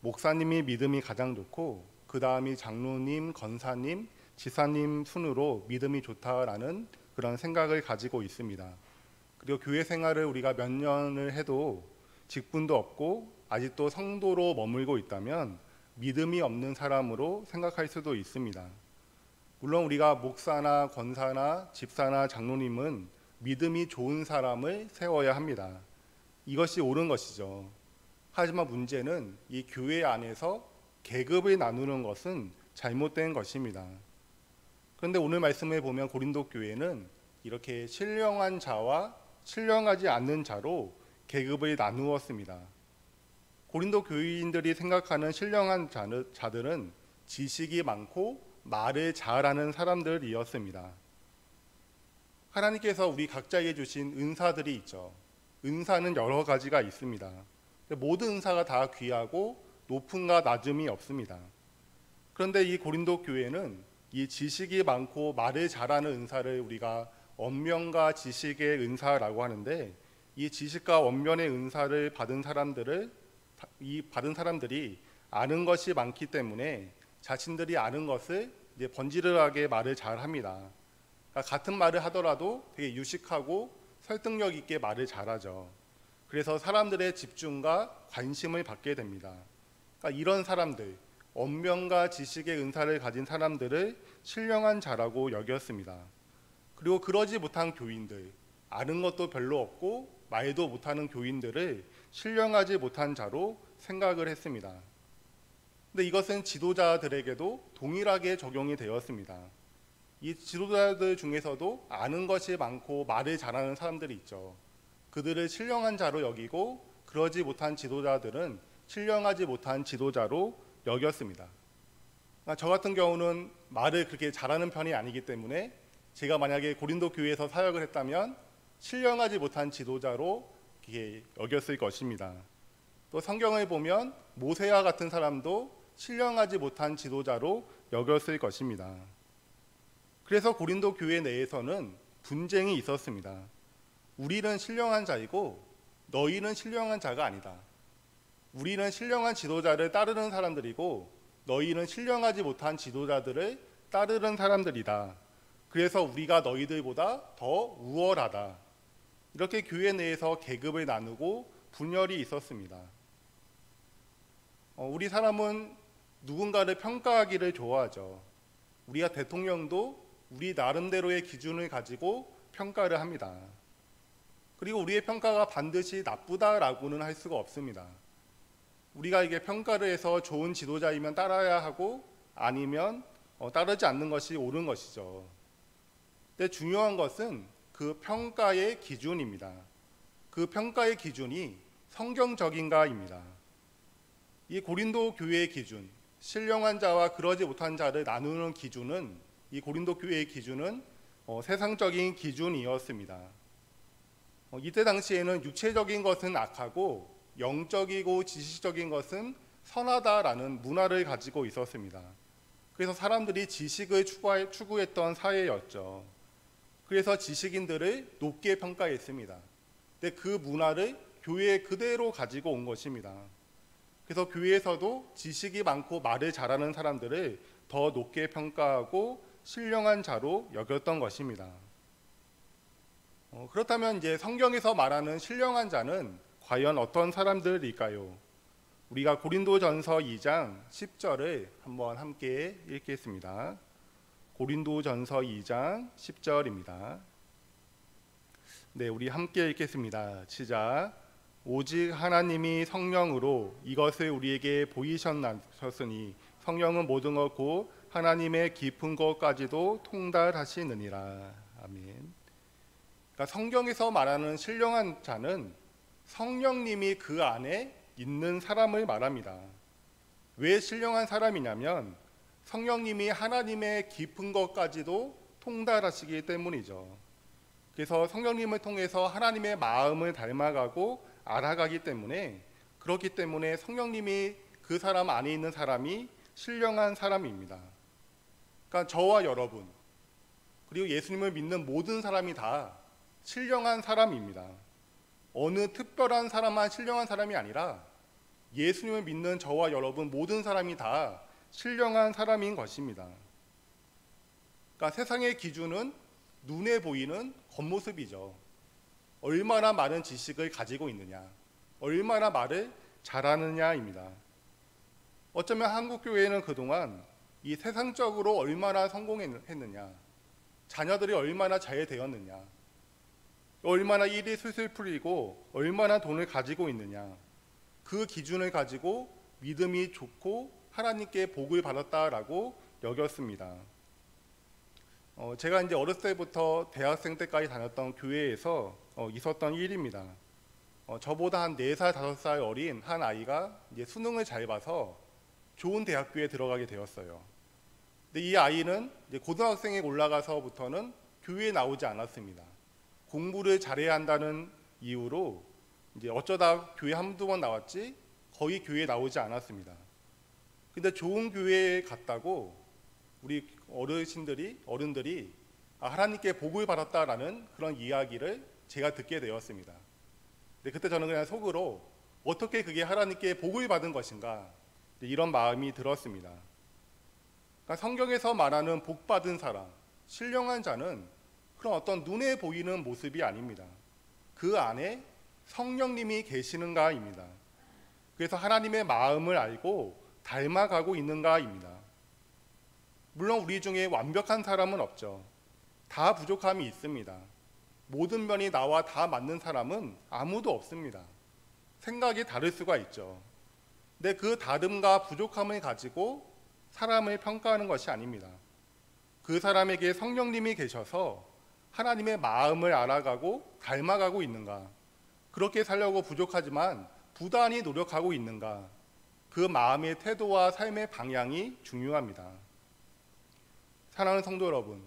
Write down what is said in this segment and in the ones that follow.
목사님이 믿음이 가장 좋고 그 다음이 장로님, 권사님, 지사님 순으로 믿음이 좋다라는 그런 생각을 가지고 있습니다. 그리고 교회 생활을 우리가 몇 년을 해도 직분도 없고 아직도 성도로 머물고 있다면 믿음이 없는 사람으로 생각할 수도 있습니다. 물론 우리가 목사나 권사나 집사나 장로님은 믿음이 좋은 사람을 세워야 합니다. 이것이 옳은 것이죠. 하지만 문제는 이 교회 안에서 계급을 나누는 것은 잘못된 것입니다. 그런데 오늘 말씀에 보면 고린도 교회는 이렇게 신령한 자와 신령하지 않는 자로 계급을 나누었습니다. 고린도 교인들이 생각하는 신령한 자들은 지식이 많고 말을 잘하는 사람들이었습니다. 하나님께서 우리 각자에게 주신 은사들이 있죠. 은사는 여러 가지가 있습니다. 모든 은사가 다 귀하고 높음과 낮음이 없습니다. 그런데 이 고린도 교회는 이 지식이 많고 말을 잘하는 은사를 우리가 언면과 지식의 은사라고 하는데, 이 지식과 언면의 은사를 받은 사람들이 아는 것이 많기 때문에 자신들이 아는 것을 이제 번지르르하게 말을 잘합니다. 그러니까 같은 말을 하더라도 되게 유식하고 설득력 있게 말을 잘하죠. 그래서 사람들의 집중과 관심을 받게 됩니다. 그러니까 이런 사람들, 언면과 지식의 은사를 가진 사람들을 신령한 자라고 여겼습니다. 그리고 그러지 못한 교인들, 아는 것도 별로 없고 말도 못하는 교인들을 신령하지 못한 자로 생각을 했습니다. 근데 이것은 지도자들에게도 동일하게 적용이 되었습니다. 이 지도자들 중에서도 아는 것이 많고 말을 잘하는 사람들이 있죠. 그들을 신령한 자로 여기고 그러지 못한 지도자들은 신령하지 못한 지도자로 여겼습니다. 그러니까 저 같은 경우는 말을 그렇게 잘하는 편이 아니기 때문에 제가 만약에 고린도 교회에서 사역을 했다면 신령하지 못한 지도자로 여겼을 것입니다. 또 성경을 보면 모세와 같은 사람도 신령하지 못한 지도자로 여겼을 것입니다. 그래서 고린도 교회 내에서는 분쟁이 있었습니다. 우리는 신령한 자이고 너희는 신령한 자가 아니다. 우리는 신령한 지도자를 따르는 사람들이고 너희는 신령하지 못한 지도자들을 따르는 사람들이다. 그래서 우리가 너희들보다 더 우월하다. 이렇게 교회 내에서 계급을 나누고 분열이 있었습니다. 우리 사람은 누군가를 평가하기를 좋아하죠. 우리가 대통령도 우리 나름대로의 기준을 가지고 평가를 합니다. 그리고 우리의 평가가 반드시 나쁘다라고는 할 수가 없습니다. 우리가 이게 평가를 해서 좋은 지도자이면 따라야 하고 아니면 따르지 않는 것이 옳은 것이죠. 근데 중요한 것은 그 평가의 기준입니다. 그 평가의 기준이 성경적인가입니다. 이 고린도 교회의 기준, 신령한 자와 그러지 못한 자를 나누는 기준은, 이 고린도 교회의 기준은 세상적인 기준이었습니다. 이때 당시에는 육체적인 것은 악하고 영적이고 지식적인 것은 선하다라는 문화를 가지고 있었습니다. 그래서 사람들이 지식을 추구했던 사회였죠. 그래서 지식인들을 높게 평가했습니다. 근데 그 문화를 교회에 그대로 가지고 온 것입니다. 그래서 교회에서도 지식이 많고 말을 잘하는 사람들을 더 높게 평가하고 신령한 자로 여겼던 것입니다. 그렇다면 이제 성경에서 말하는 신령한 자는 과연 어떤 사람들일까요? 우리가 고린도전서 2장 10절을 한번 함께 읽겠습니다. 고린도전서 2장 10절입니다. 네, 우리 함께 읽겠습니다. 시작. 오직 하나님이 성령으로 이것을 우리에게 보이셨으니 성령은 모든 것 곧 하나님의 깊은 것까지도 통달하시느니라. 아멘. 그러니까 성경에서 말하는 신령한 자는 성령님이 그 안에 있는 사람을 말합니다. 왜 신령한 사람이냐면 성령님이 하나님의 깊은 것까지도 통달하시기 때문이죠. 그래서 성령님을 통해서 하나님의 마음을 닮아가고 알아가기 때문에, 그렇기 때문에 성령님이 그 사람 안에 있는 사람이 신령한 사람입니다. 그러니까 저와 여러분 그리고 예수님을 믿는 모든 사람이 다 신령한 사람입니다. 어느 특별한 사람만 신령한 사람이 아니라 예수님을 믿는 저와 여러분 모든 사람이 다 신령한 사람인 것입니다. 그러니까 세상의 기준은 눈에 보이는 겉모습이죠. 얼마나 많은 지식을 가지고 있느냐, 얼마나 말을 잘하느냐입니다. 어쩌면 한국 교회는 그동안 이 세상적으로 얼마나 성공했느냐, 자녀들이 얼마나 잘 되었느냐, 얼마나 일이 술술 풀리고 얼마나 돈을 가지고 있느냐, 그 기준을 가지고 믿음이 좋고 하나님께 복을 받았다라고 여겼습니다. 제가 이제 어렸을 때부터 대학생 때까지 다녔던 교회에서 있었던 일입니다. 저보다 한 4살, 5살 어린 한 아이가 이제 수능을 잘 봐서 좋은 대학교에 들어가게 되었어요. 근데 이 아이는 이제 고등학생에 올라가서부터는 교회에 나오지 않았습니다. 공부를 잘해야 한다는 이유로 이제 어쩌다 교회 한두 번 나왔지 거의 교회에 나오지 않았습니다. 근데 좋은 교회에 갔다고 우리 어른들이 하나님께 복을 받았다라는 그런 이야기를 제가 듣게 되었습니다. 근데 그때 저는 그냥 속으로 어떻게 그게 하나님께 복을 받은 것인가 이런 마음이 들었습니다. 그러니까 성경에서 말하는 복 받은 사람, 신령한 자는 그런 어떤 눈에 보이는 모습이 아닙니다. 그 안에 성령님이 계시는가입니다. 그래서 하나님의 마음을 알고 닮아가고 있는가입니다. 물론 우리 중에 완벽한 사람은 없죠. 다 부족함이 있습니다. 모든 면이 나와 다 맞는 사람은 아무도 없습니다. 생각이 다를 수가 있죠. 근데 그 다름과 부족함을 가지고 사람을 평가하는 것이 아닙니다. 그 사람에게 성령님이 계셔서 하나님의 마음을 알아가고 닮아가고 있는가, 그렇게 살려고 부족하지만 부단히 노력하고 있는가, 그 마음의 태도와 삶의 방향이 중요합니다. 사랑하는 성도 여러분,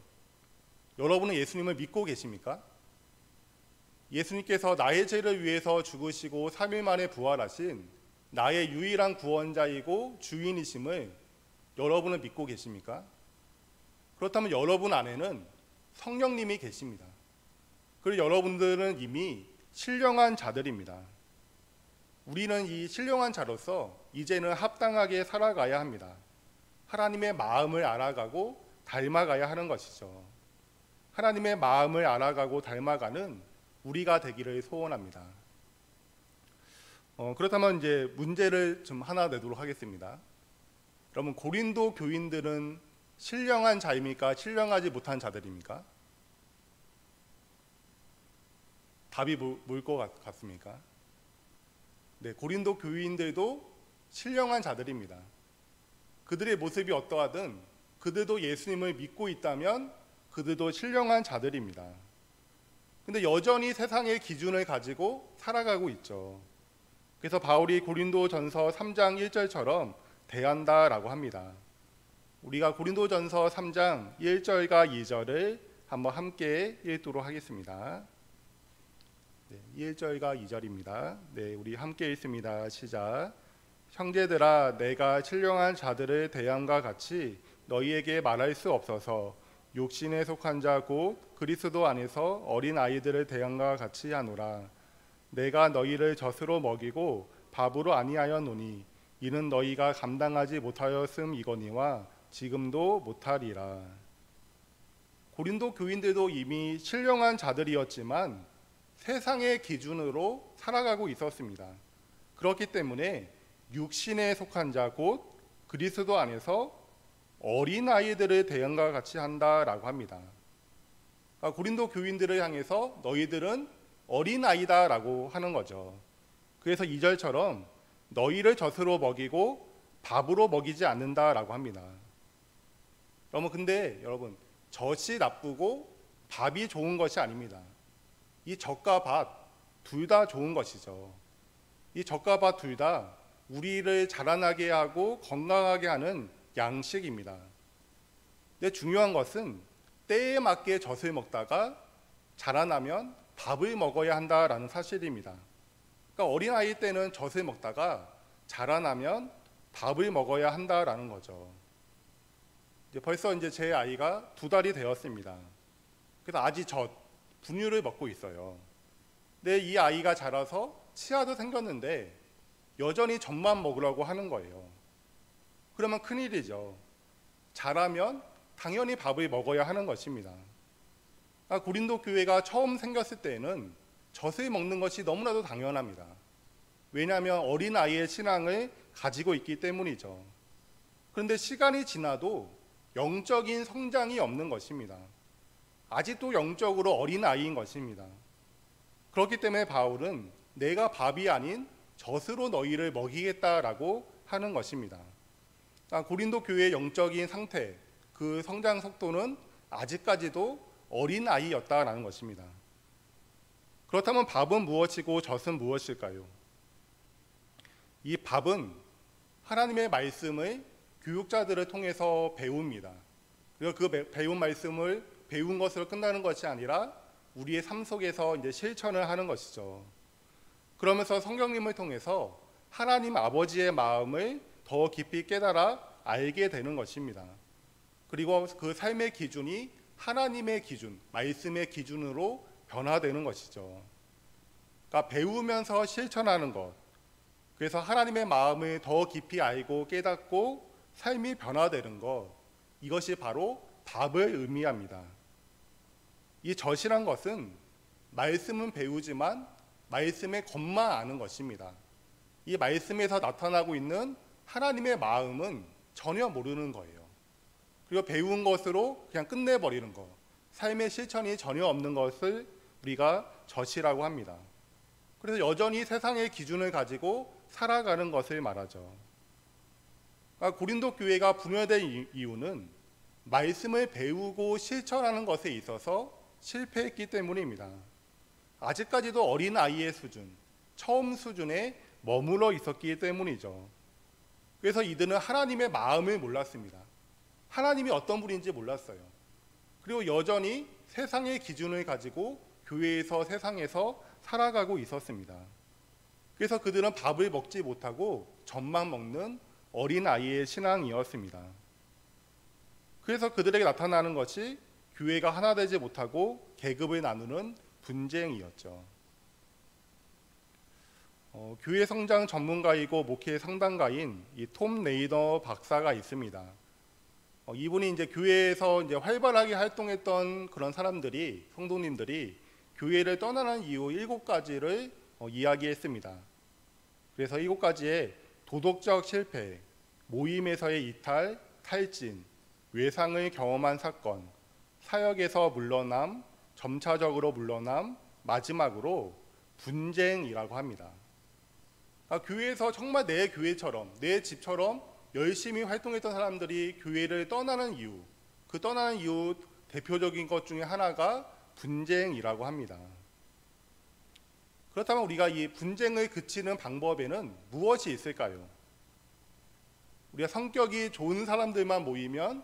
여러분은 예수님을 믿고 계십니까? 예수님께서 나의 죄를 위해서 죽으시고 3일 만에 부활하신 나의 유일한 구원자이고 주인이심을 여러분은 믿고 계십니까? 그렇다면 여러분 안에는 성령님이 계십니다. 그리고 여러분들은 이미 신령한 자들입니다. 우리는 이 신령한 자로서 이제는 합당하게 살아가야 합니다. 하나님의 마음을 알아가고 닮아가야 하는 것이죠. 하나님의 마음을 알아가고 닮아가는 우리가 되기를 소원합니다. 그렇다면 이제 문제를 좀 하나 내도록 하겠습니다. 여러분, 고린도 교인들은 신령한 자입니까? 신령하지 못한 자들입니까? 답이 뭘 것 같습니까? 네, 고린도 교인들도 신령한 자들입니다. 그들의 모습이 어떠하든 그들도 예수님을 믿고 있다면 그들도 신령한 자들입니다. 근데 여전히 세상의 기준을 가지고 살아가고 있죠. 그래서 바울이 고린도전서 3장 1절처럼 대한다라고 합니다. 우리가 고린도전서 3장 1절과 2절을 한번 함께 읽도록 하겠습니다. 네, 1절과 2절입니다. 네, 우리 함께 읽습니다. 시작. 형제들아, 내가 신령한 자들을 대함과 같이 너희에게 말할 수 없어서 육신에 속한 자 곧 그리스도 안에서 어린 아이들을 대함과 같이 하노라. 내가 너희를 젖으로 먹이고 밥으로 아니하였노니 이는 너희가 감당하지 못하였음이거니와 지금도 못하리라. 고린도 교인들도 이미 신령한 자들이었지만 세상의 기준으로 살아가고 있었습니다. 그렇기 때문에 육신에 속한 자 곧 그리스도 안에서 어린 아이들을 대함과 같이 한다라고 합니다. 그러니까 고린도 교인들을 향해서 너희들은 어린 아이다라고 하는 거죠. 그래서 2절처럼 너희를 젖으로 먹이고 밥으로 먹이지 않는다라고 합니다. 근데 여러분, 젖이 나쁘고 밥이 좋은 것이 아닙니다. 이 젖과 밥 둘 다 좋은 것이죠. 이 젖과 밥 둘 다 우리를 자라나게 하고 건강하게 하는 양식입니다. 근데 중요한 것은 때에 맞게 젖을 먹다가 자라나면 밥을 먹어야 한다라는 사실입니다. 그러니까 어린아이 때는 젖을 먹다가 자라나면 밥을 먹어야 한다라는 거죠. 벌써 이제 제 아이가 2달이 되었습니다. 그래서 아직 젖, 분유를 먹고 있어요. 근데 이 아이가 자라서 치아도 생겼는데 여전히 젖만 먹으라고 하는 거예요. 그러면 큰일이죠. 자라면 당연히 밥을 먹어야 하는 것입니다. 고린도 교회가 처음 생겼을 때에는 젖을 먹는 것이 너무나도 당연합니다. 왜냐하면 어린아이의 신앙을 가지고 있기 때문이죠. 그런데 시간이 지나도 영적인 성장이 없는 것입니다. 아직도 영적으로 어린아이인 것입니다. 그렇기 때문에 바울은 내가 밥이 아닌 젖으로 너희를 먹이겠다라고 하는 것입니다. 고린도 교회의 영적인 상태, 그 성장 속도는 아직까지도 어린아이였다라는 것입니다. 그렇다면 밥은 무엇이고 젖은 무엇일까요? 이 밥은 하나님의 말씀을 교육자들을 통해서 배웁니다. 그리고 그 배운 말씀을 배운 것으로 끝나는 것이 아니라 우리의 삶 속에서 이제 실천을 하는 것이죠. 그러면서 성령님을 통해서 하나님 아버지의 마음을 더 깊이 깨달아 알게 되는 것입니다. 그리고 그 삶의 기준이 하나님의 기준, 말씀의 기준으로 변화되는 것이죠. 그러니까 배우면서 실천하는 것, 그래서 하나님의 마음을 더 깊이 알고 깨닫고 삶이 변화되는 것, 이것이 바로 밥을 의미합니다. 이 젖이란 것은 말씀은 배우지만 말씀의 겉만 아는 것입니다. 이 말씀에서 나타나고 있는 하나님의 마음은 전혀 모르는 거예요. 그리고 배운 것으로 그냥 끝내버리는 것, 삶의 실천이 전혀 없는 것을 우리가 젖이라고 합니다. 그래서 여전히 세상의 기준을 가지고 살아가는 것을 말하죠. 고린도 교회가 분열된 이유는 말씀을 배우고 실천하는 것에 있어서 실패했기 때문입니다. 아직까지도 어린아이의 수준, 처음 수준에 머물러 있었기 때문이죠. 그래서 이들은 하나님의 마음을 몰랐습니다. 하나님이 어떤 분인지 몰랐어요. 그리고 여전히 세상의 기준을 가지고 교회에서 세상에서 살아가고 있었습니다. 그래서 그들은 밥을 먹지 못하고 젖만 먹는 어린아이의 신앙이었습니다. 그래서 그들에게 나타나는 것이 교회가 하나 되지 못하고 계급을 나누는 분쟁이었죠. 교회 성장 전문가이고 목회 상담가인 이 톰 레이더 박사가 있습니다. 이분이 이제 교회에서 이제 활발하게 활동했던 그런 사람들이, 성도님들이 교회를 떠나는 이유 7가지를 이야기했습니다. 그래서 7가지의 도덕적 실패, 모임에서의 이탈, 탈진, 외상을 경험한 사건, 사역에서 물러남, 점차적으로 물러남, 마지막으로 분쟁이라고 합니다. 교회에서 정말 내 교회처럼, 내 집처럼 열심히 활동했던 사람들이 교회를 떠나는 이유, 그 떠나는 이유 대표적인 것 중에 하나가 분쟁이라고 합니다. 그렇다면 우리가 이 분쟁을 그치는 방법에는 무엇이 있을까요? 우리가 성격이 좋은 사람들만 모이면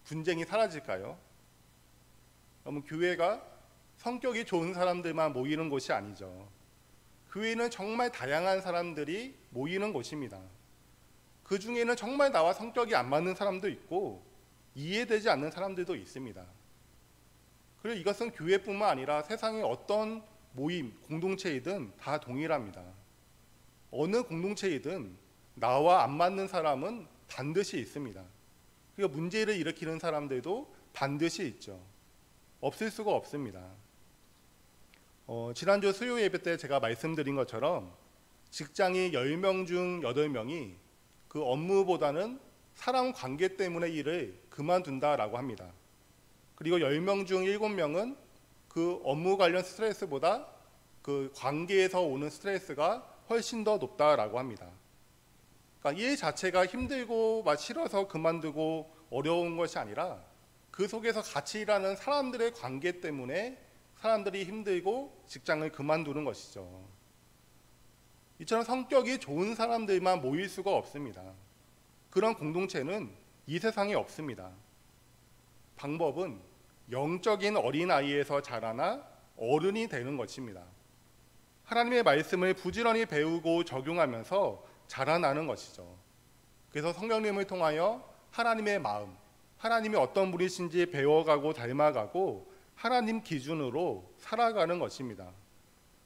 분쟁이 사라질까요? 그러면 교회가 성격이 좋은 사람들만 모이는 곳이 아니죠. 교회는 정말 다양한 사람들이 모이는 곳입니다. 그 중에는 정말 나와 성격이 안 맞는 사람도 있고 이해되지 않는 사람들도 있습니다. 그리고 이것은 교회뿐만 아니라 세상의 어떤 모임, 공동체이든 다 동일합니다. 어느 공동체이든 나와 안 맞는 사람은 반드시 있습니다. 그리고 문제를 일으키는 사람들도 반드시 있죠. 없을 수가 없습니다. 지난주 수요 예배 때 제가 말씀드린 것처럼 직장이 10명 중 8명이 그 업무보다는 사람 관계 때문에 일을 그만둔다라고 합니다. 그리고 10명 중 7명은 그 업무 관련 스트레스보다 그 관계에서 오는 스트레스가 훨씬 더 높다라고 합니다. 그러니까 일 자체가 힘들고 막 싫어서 그만두고 어려운 것이 아니라 그 속에서 같이 일하는 사람들의 관계 때문에 사람들이 힘들고 직장을 그만두는 것이죠. 이처럼 성격이 좋은 사람들만 모일 수가 없습니다. 그런 공동체는 이 세상에 없습니다. 방법은 영적인 어린아이에서 자라나 어른이 되는 것입니다. 하나님의 말씀을 부지런히 배우고 적용하면서 자라나는 것이죠. 그래서 성령님을 통하여 하나님의 마음, 하나님이 어떤 분이신지 배워가고 닮아가고 하나님 기준으로 살아가는 것입니다.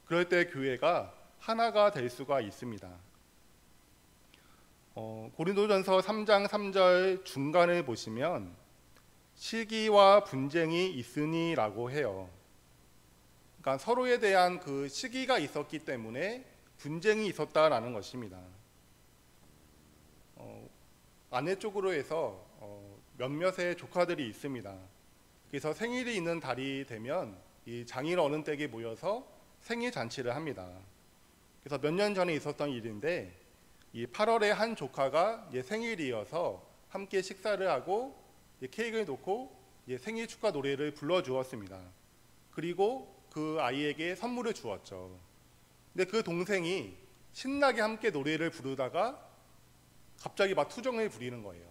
그럴 때 교회가 하나가 될 수가 있습니다. 고린도전서 3장 3절 중간에 보시면 시기와 분쟁이 있으니라고 해요. 그러니까 서로에 대한 그 시기가 있었기 때문에 분쟁이 있었다라는 것입니다. 아내 쪽으로 해서 몇몇의 조카들이 있습니다. 그래서 생일이 있는 달이 되면 이 장인 어른 댁에 모여서 생일 잔치를 합니다. 그래서 몇 년 전에 있었던 일인데 이 8월에 한 조카가 생일이어서 함께 식사를 하고 케이크를 놓고 생일 축하 노래를 불러주었습니다. 그리고 그 아이에게 선물을 주었죠. 근데 그 동생이 신나게 함께 노래를 부르다가 갑자기 막 투정을 부리는 거예요.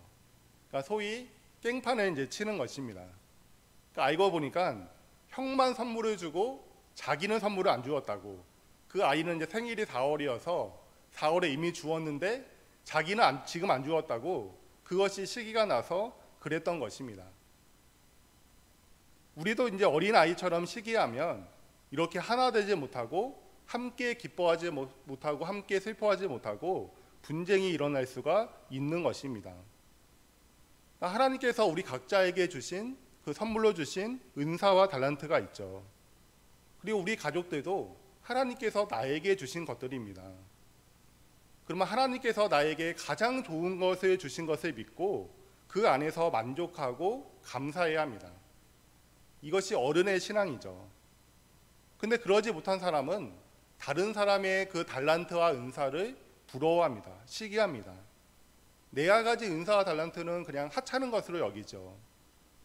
그러니까 소위 깽판을 이제 치는 것입니다. 그러니까 알고 보니까 형만 선물을 주고 자기는 선물을 안 주었다고. 그 아이는 이제 생일이 4월이어서 4월에 이미 주었는데 자기는 지금 안 주었다고. 그것이 시기가 나서 그랬던 것입니다. 우리도 이제 어린 아이처럼 시기하면 이렇게 하나 되지 못하고 함께 기뻐하지 못하고 함께 슬퍼하지 못하고 분쟁이 일어날 수가 있는 것입니다. 하나님께서 우리 각자에게 주신 그 선물로 주신 은사와 달란트가 있죠. 그리고 우리 가족들도 하나님께서 나에게 주신 것들입니다. 그러면 하나님께서 나에게 가장 좋은 것을 주신 것을 믿고 그 안에서 만족하고 감사해야 합니다. 이것이 어른의 신앙이죠. 근데 그러지 못한 사람은 다른 사람의 그 달란트와 은사를 부러워합니다. 시기합니다. 내가 가진 은사와 달란트는 그냥 하찮은 것으로 여기죠.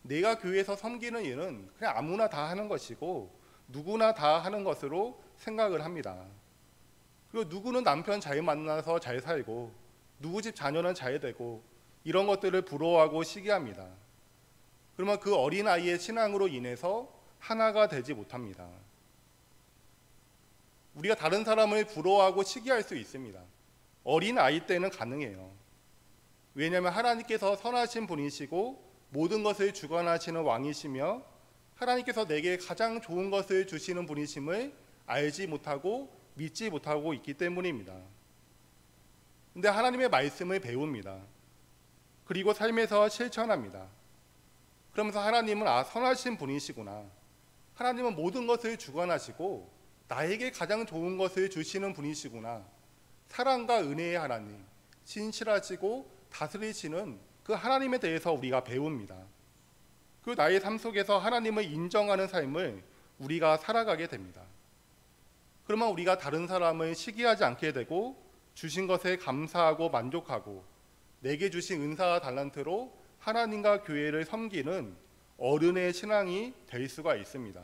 내가 교회에서 섬기는 일은 그냥 아무나 다 하는 것이고 누구나 다 하는 것으로 생각을 합니다. 그리고 누구는 남편 잘 만나서 잘 살고 누구 집 자녀는 잘 되고 이런 것들을 부러워하고 시기합니다. 그러면 그 어린아이의 신앙으로 인해서 하나가 되지 못합니다. 우리가 다른 사람을 부러워하고 시기할 수 있습니다. 어린아이 때는 가능해요. 왜냐하면 하나님께서 선하신 분이시고 모든 것을 주관하시는 왕이시며 하나님께서 내게 가장 좋은 것을 주시는 분이심을 알지 못하고 믿지 못하고 있기 때문입니다. 근데 하나님의 말씀을 배웁니다. 그리고 삶에서 실천합니다. 그러면서 하나님은 선하신 분이시구나. 하나님은 모든 것을 주관하시고 나에게 가장 좋은 것을 주시는 분이시구나. 사랑과 은혜의 하나님, 신실하시고 다스리시는 그 하나님에 대해서 우리가 배웁니다. 그 나의 삶 속에서 하나님을 인정하는 삶을 우리가 살아가게 됩니다. 그러면 우리가 다른 사람을 시기하지 않게 되고 주신 것에 감사하고 만족하고 내게 주신 은사와 달란트로 하나님과 교회를 섬기는 어른의 신앙이 될 수가 있습니다.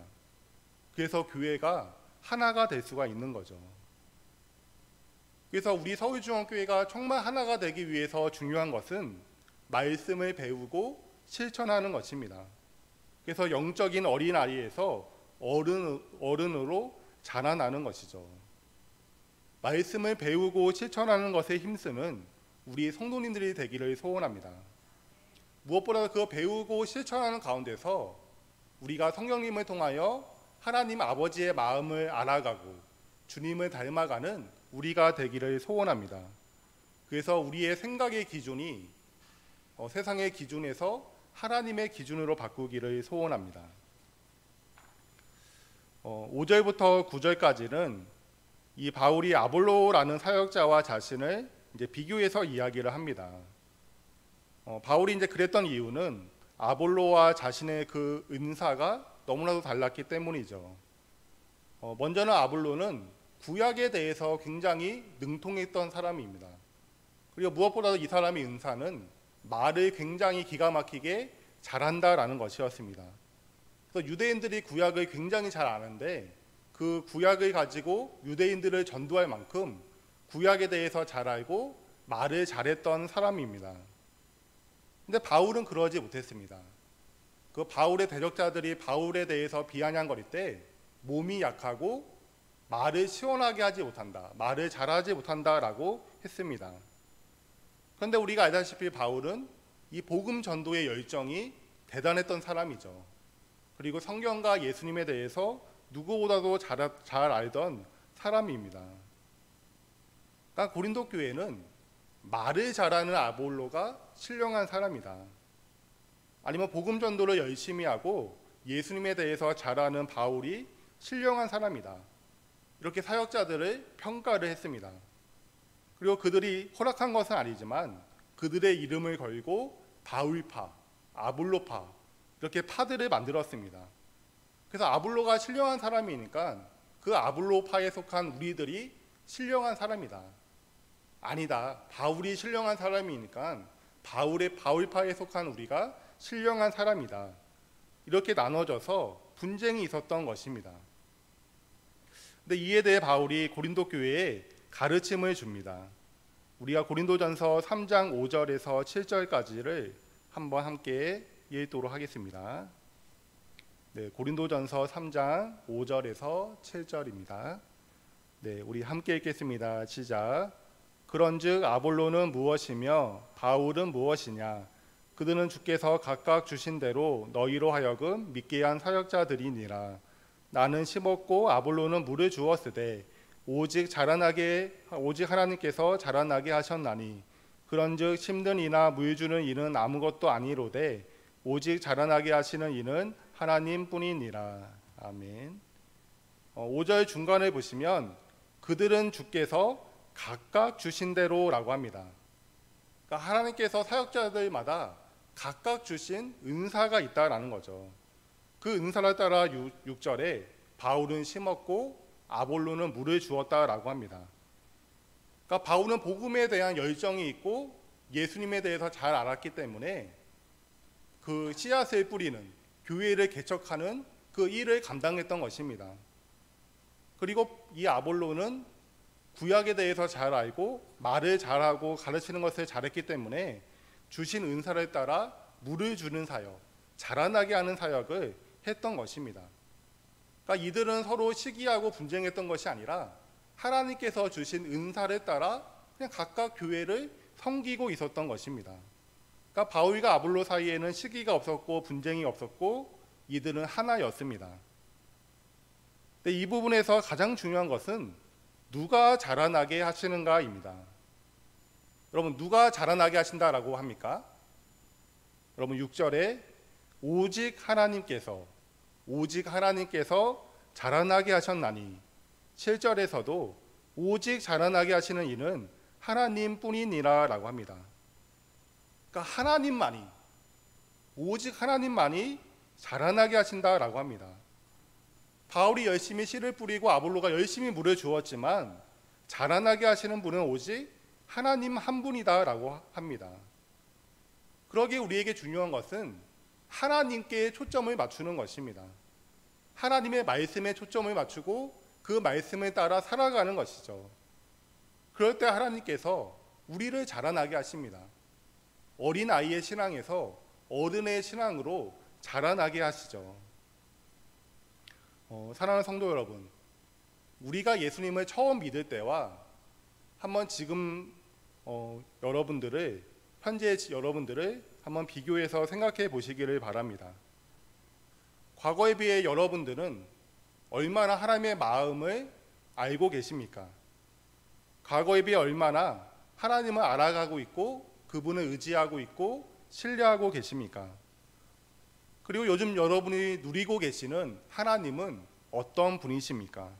그래서 교회가 하나가 될 수가 있는 거죠. 그래서 우리 서울중앙교회가 정말 하나가 되기 위해서 중요한 것은 말씀을 배우고 실천하는 것입니다. 그래서 영적인 어린아이에서 어른으로 자라나는 것이죠. 말씀을 배우고 실천하는 것에 힘쓰는 우리 성도님들이 되기를 소원합니다. 무엇보다 그 배우고 실천하는 가운데서 우리가 성령님을 통하여 하나님 아버지의 마음을 알아가고 주님을 닮아가는 우리가 되기를 소원합니다. 그래서 우리의 생각의 기준이 세상의 기준에서 하나님의 기준으로 바꾸기를 소원합니다. 5절부터 9절까지는 이 바울이 아볼로라는 사역자와 자신을 이제 비교해서 이야기를 합니다. 바울이 이제 그랬던 이유는 아볼로와 자신의 그 은사가 너무나도 달랐기 때문이죠. 먼저는 아볼로는 구약에 대해서 굉장히 능통했던 사람입니다. 그리고 무엇보다도 이 사람의 은사는 말을 굉장히 기가 막히게 잘한다라는 것이었습니다. 그래서 유대인들이 구약을 굉장히 잘 아는데 그 구약을 가지고 유대인들을 전도할 만큼 구약에 대해서 잘 알고 말을 잘했던 사람입니다. 근데 바울은 그러지 못했습니다. 그 바울의 대적자들이 바울에 대해서 비아냥거릴 때 몸이 약하고 말을 시원하게 하지 못한다, 말을 잘하지 못한다라고 했습니다. 그런데 우리가 알다시피 바울은 이 복음 전도의 열정이 대단했던 사람이죠. 그리고 성경과 예수님에 대해서 누구보다도 잘 알던 사람입니다. 그러니까 고린도 교회는 말을 잘하는 아볼로가 신령한 사람이다. 아니면 복음 전도를 열심히 하고 예수님에 대해서 잘 아는 바울이 신령한 사람이다. 이렇게 사역자들을 평가를 했습니다. 그리고 그들이 허락한 것은 아니지만 그들의 이름을 걸고 바울파, 아볼로파 이렇게 파들을 만들었습니다. 그래서 아볼로가 신령한 사람이니까 그 아볼로파에 속한 우리들이 신령한 사람이다. 아니다. 바울이 신령한 사람이니까 바울파에 속한 우리가 신령한 사람이다. 이렇게 나눠져서 분쟁이 있었던 것입니다. 근데 이에 대해 바울이 고린도 교회에 가르침을 줍니다. 우리가 고린도전서 3장 5절에서 7절까지를 한번 함께 읽도록 하겠습니다. 네, 고린도전서 3장 5절에서 7절입니다. 네, 우리 함께 읽겠습니다. 시작. 그런즉 아볼로는 무엇이며 바울은 무엇이냐? 그들은 주께서 각각 주신 대로 너희로 하여금 믿게 한 사역자들이니라. 나는 심었고 아볼로는 물을 주었으되 오직 하나님께서 자라나게 하셨나니 그런즉 심는 이나 물 주는 이는 아무것도 아니로되 오직 자라나게 하시는 이는 하나님뿐이니라. 아멘. 5절 중간에 보시면 그들은 주께서 각각 주신 대로라고 합니다. 그러니까 하나님께서 사역자들마다 각각 주신 은사가 있다라는 거죠. 그 은사를 따라 6절에 바울은 심었고 아볼로는 물을 주었다라고 합니다. 그러니까 바울은 복음에 대한 열정이 있고 예수님에 대해서 잘 알았기 때문에 그 씨앗을 뿌리는 교회를 개척하는 그 일을 감당했던 것입니다. 그리고 이 아볼로는 구약에 대해서 잘 알고 말을 잘하고 가르치는 것을 잘했기 때문에 주신 은사를 따라 물을 주는 사역, 자라나게 하는 사역을 했던 것입니다. 그러니까 이들은 서로 시기하고 분쟁했던 것이 아니라 하나님께서 주신 은사를 따라 그냥 각각 교회를 섬기고 있었던 것입니다. 그러니까 바울과 아볼로 사이에는 시기가 없었고 분쟁이 없었고 이들은 하나였습니다. 근데 이 부분에서 가장 중요한 것은 누가 자라나게 하시는가입니다. 여러분, 누가 자라나게 하신다라고 합니까? 여러분, 6절에 오직 하나님께서 자라나게 하셨나니, 7절에서도 오직 자라나게 하시는 이는 하나님뿐이니라 라고 합니다. 그러니까 하나님만이, 오직 하나님만이 자라나게 하신다라고 합니다. 바울이 열심히 씨를 뿌리고 아볼로가 열심히 물을 주었지만 자라나게 하시는 분은 오직 하나님 한 분이다라고 합니다. 그러기에 우리에게 중요한 것은 하나님께 초점을 맞추는 것입니다. 하나님의 말씀에 초점을 맞추고 그 말씀에 따라 살아가는 것이죠. 그럴 때 하나님께서 우리를 자라나게 하십니다. 어린 아이의 신앙에서 어른의 신앙으로 자라나게 하시죠. 사랑하는 성도 여러분, 우리가 예수님을 처음 믿을 때와 한번 지금 현재 여러분들을 한번 비교해서 생각해 보시기를 바랍니다. 과거에 비해 여러분들은 얼마나 하나님의 마음을 알고 계십니까? 과거에 비해 얼마나 하나님을 알아가고 있고 그분을 의지하고 있고 신뢰하고 계십니까? 그리고 요즘 여러분이 누리고 계시는 하나님은 어떤 분이십니까?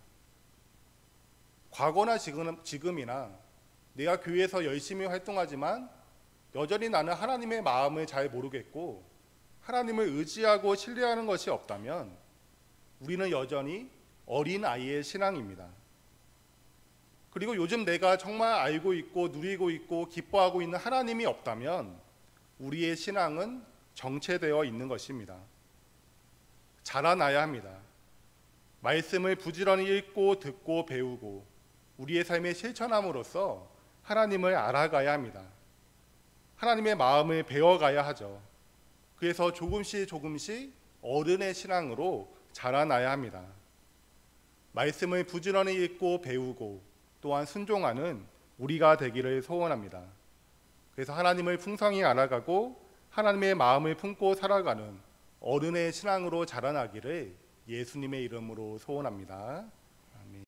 과거나 지금이나 내가 교회에서 열심히 활동하지만 여전히 나는 하나님의 마음을 잘 모르겠고 하나님을 의지하고 신뢰하는 것이 없다면 우리는 여전히 어린 아이의 신앙입니다. 그리고 요즘 내가 정말 알고 있고 누리고 있고 기뻐하고 있는 하나님이 없다면 우리의 신앙은 정체되어 있는 것입니다. 자라나야 합니다. 말씀을 부지런히 읽고 듣고 배우고 우리의 삶에 실천함으로써 하나님을 알아가야 합니다. 하나님의 마음을 배워가야 하죠. 그래서 조금씩 어른의 신앙으로 자라나야 합니다. 말씀을 부지런히 읽고 배우고 또한 순종하는 우리가 되기를 소원합니다. 그래서 하나님을 풍성히 알아가고 하나님의 마음을 품고 살아가는 어른의 신앙으로 자라나기를 예수님의 이름으로 소원합니다.